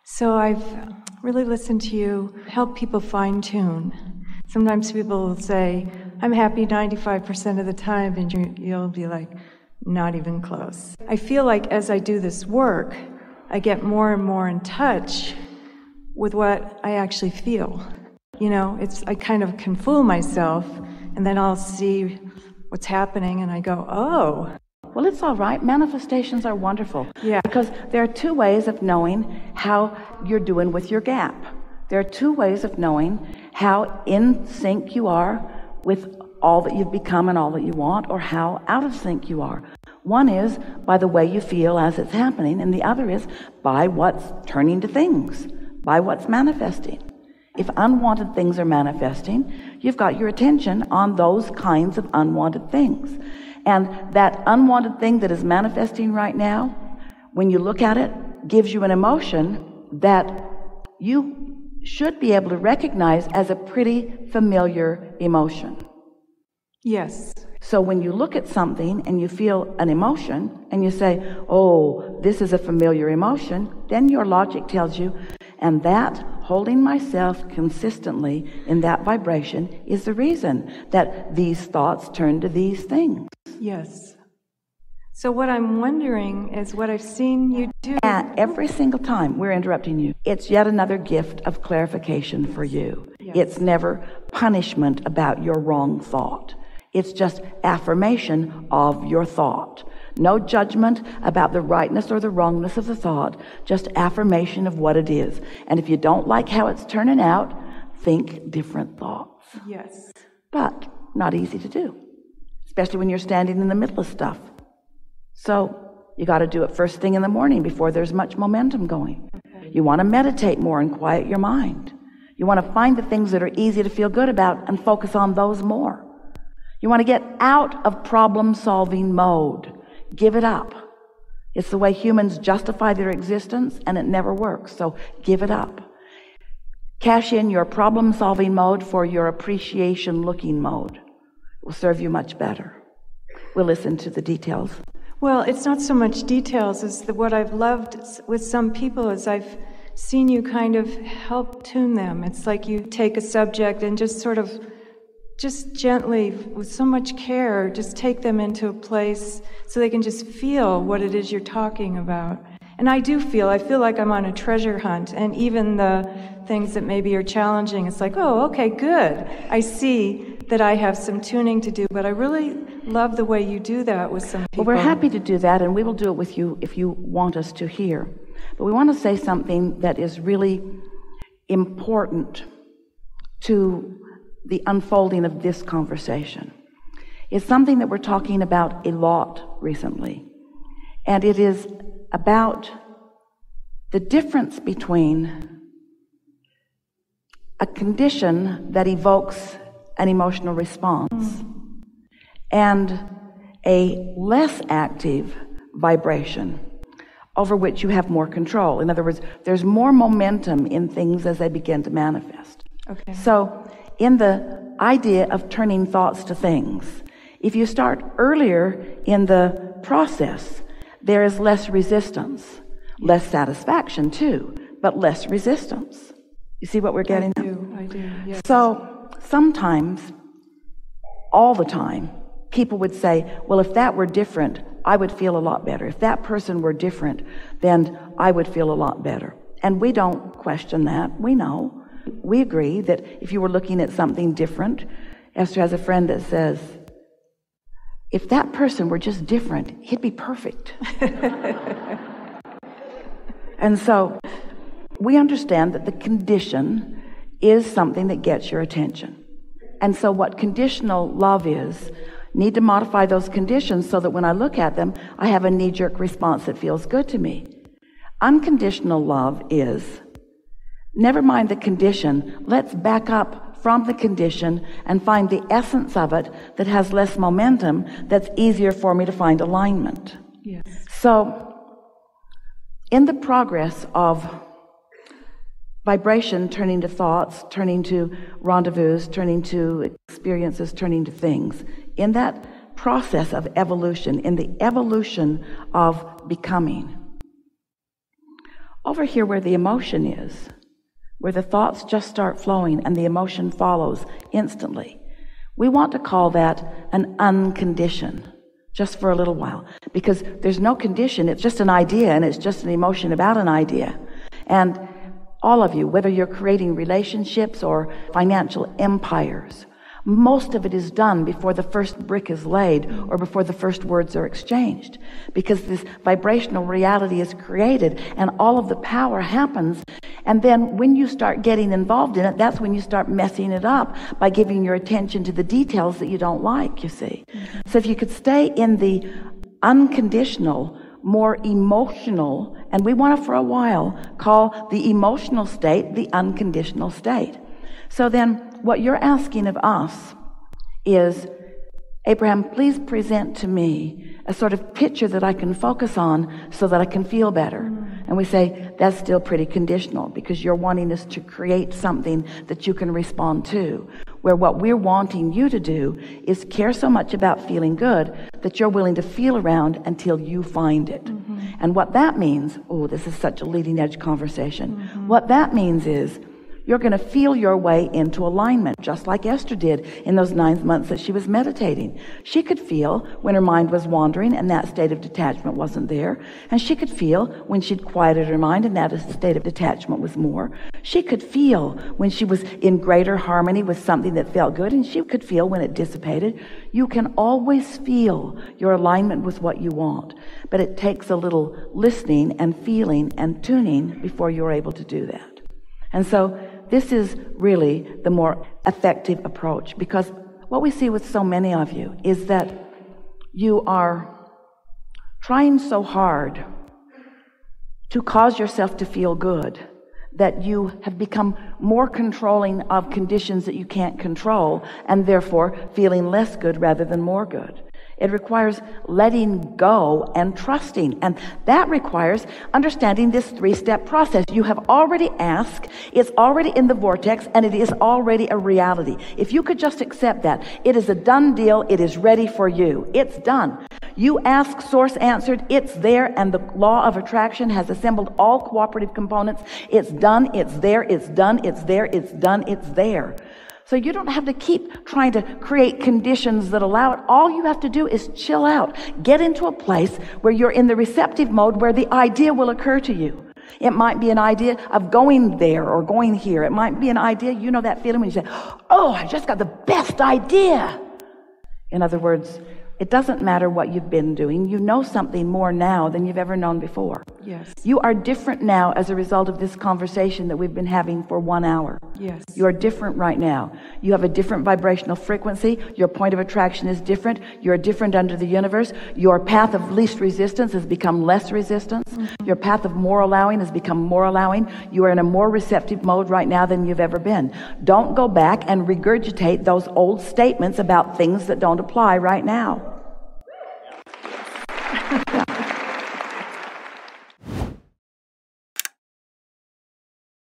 So I've really listened to you help people fine-tune. Sometimes people will say, I'm happy 95% of the time, and you'll be like, not even close. I feel like as I do this work, I get more and more in touch with what I actually feel. You know, I kind of can fool myself, and then I'll see what's happening, and I go, oh. Well, it's all right. Manifestations are wonderful. Yeah. Because there are two ways of knowing how you're doing with your gap. There are two ways of knowing how in sync you are with all that you've become and all that you want, or how out of sync you are. One is by the way you feel as it's happening, and the other is by what's turning to things, by what's manifesting. If unwanted things are manifesting, you've got your attention on those kinds of unwanted things. And that unwanted thing that is manifesting right now, when you look at it, gives you an emotion that you should be able to recognize as a pretty familiar emotion. Yes. So when you look at something and you feel an emotion and you say, oh, this is a familiar emotion, then your logic tells you, and that holding myself consistently in that vibration is the reason that these thoughts turn to these things. Yes. So what I'm wondering is what I've seen you do. And every single time we're interrupting you, it's yet another gift of clarification for you. Yes. It's never punishment about your wrong thought. It's just affirmation of your thought. No judgment about the rightness or the wrongness of the thought, just affirmation of what it is. And if you don't like how it's turning out, think different thoughts. Yes. But not easy to do, especially when you're standing in the middle of stuff. So you got to do it first thing in the morning before there's much momentum going. Okay. You want to meditate more and quiet your mind. You want to find the things that are easy to feel good about and focus on those more. You want to get out of problem-solving mode. Give it up. It's the way humans justify their existence, and it never works, so give it up. Cash in your problem-solving mode for your appreciation-looking mode. It will serve you much better. We'll listen to the details. Well, it's not so much details as what I've loved with some people is I've seen you kind of help tune them. It's like you take a subject and just sort of just gently, with so much care, just take them into a place so they can just feel what it is you're talking about. And I feel like I'm on a treasure hunt, and even the things that maybe are challenging, it's like, oh, okay, good. I see that I have some tuning to do, but I really love the way you do that with some people. Well, we're happy to do that, and we will do it with you if you want us to hear. But we want to say something that is really important to the unfolding of this conversation. It's something that we're talking about a lot recently, and it is about the difference between a condition that evokes an emotional response and a less active vibration over which you have more control. In other words, there's more momentum in things as they begin to manifest. Okay. So in the idea of turning thoughts to things, if you start earlier in the process, there is less resistance, less satisfaction too, but less resistance. You see what we're getting at? I do, yes. So sometimes, all the time, people would say, well, if that were different, I would feel a lot better. If that person were different, then I would feel a lot better. And we don't question that. We know. We agree that if you were looking at something different, Esther has a friend that says, if that person were just different, he'd be perfect. And so we understand that the condition is something that gets your attention. And so what conditional love is, need to modify those conditions so that when I look at them, I have a knee-jerk response that feels good to me. Unconditional love is, never mind the condition, let's back up from the condition and find the essence of it that has less momentum, that's easier for me to find alignment. Yes. So, in the progress of vibration turning to thoughts, turning to rendezvous, turning to experiences, turning to things, in that process of evolution, in the evolution of becoming, over here where the emotion is, where the thoughts just start flowing and the emotion follows instantly. We want to call that an unconditioned, just for a little while, because there's no condition. It's just an idea, and it's just an emotion about an idea. And all of you, whether you're creating relationships or financial empires, most of it is done before the first brick is laid or before the first words are exchanged, because this vibrational reality is created and all of the power happens. And then when you start getting involved in it, that's when you start messing it up by giving your attention to the details that you don't like, you see. So if you could stay in the unconditional, more emotional, and we want to for a while call the emotional state the unconditional state. So then what you're asking of us is, Abraham, please present to me a sort of picture that I can focus on so that I can feel better. And we say, that's still pretty conditional, because you're wanting us to create something that you can respond to, where what we're wanting you to do is care so much about feeling good that you're willing to feel around until you find it. And what that means, oh, this is such a leading edge conversation. What that means is, you're going to feel your way into alignment, just like Esther did in those 9 months that she was meditating. She could feel when her mind was wandering and that state of detachment wasn't there. And she could feel when she'd quieted her mind and that state of detachment was more. She could feel when she was in greater harmony with something that felt good, and she could feel when it dissipated. You can always feel your alignment with what you want, but it takes a little listening and feeling and tuning before you're able to do that. And so this is really the more effective approach, because what we see with so many of you is that you are trying so hard to cause yourself to feel good that you have become more controlling of conditions that you can't control, and therefore feeling less good rather than more good. It requires letting go and trusting. And that requires understanding this 3-step process. You have already asked, it's already in the vortex, and it is already a reality. If you could just accept that, it is a done deal, it is ready for you. It's done. You ask, source answered, it's there, and the law of attraction has assembled all cooperative components. It's done, it's there, it's done, it's there, it's done, it's there. So you don't have to keep trying to create conditions that allow it. All you have to do is chill out. Get into a place where you're in the receptive mode, where the idea will occur to you. It might be an idea of going there or going here. It might be an idea, you know that feeling when you say, oh, I just got the best idea. In other words, it doesn't matter what you've been doing. You know something more now than you've ever known before. Yes. You are different now as a result of this conversation that we've been having for 1 hour. Yes. You are different right now. You have a different vibrational frequency. Your point of attraction is different. You're different under the universe. Your path of least resistance has become less resistance. Your path of more allowing has become more allowing. You are in a more receptive mode right now than you've ever been. Don't go back and regurgitate those old statements about things that don't apply right now. Yeah.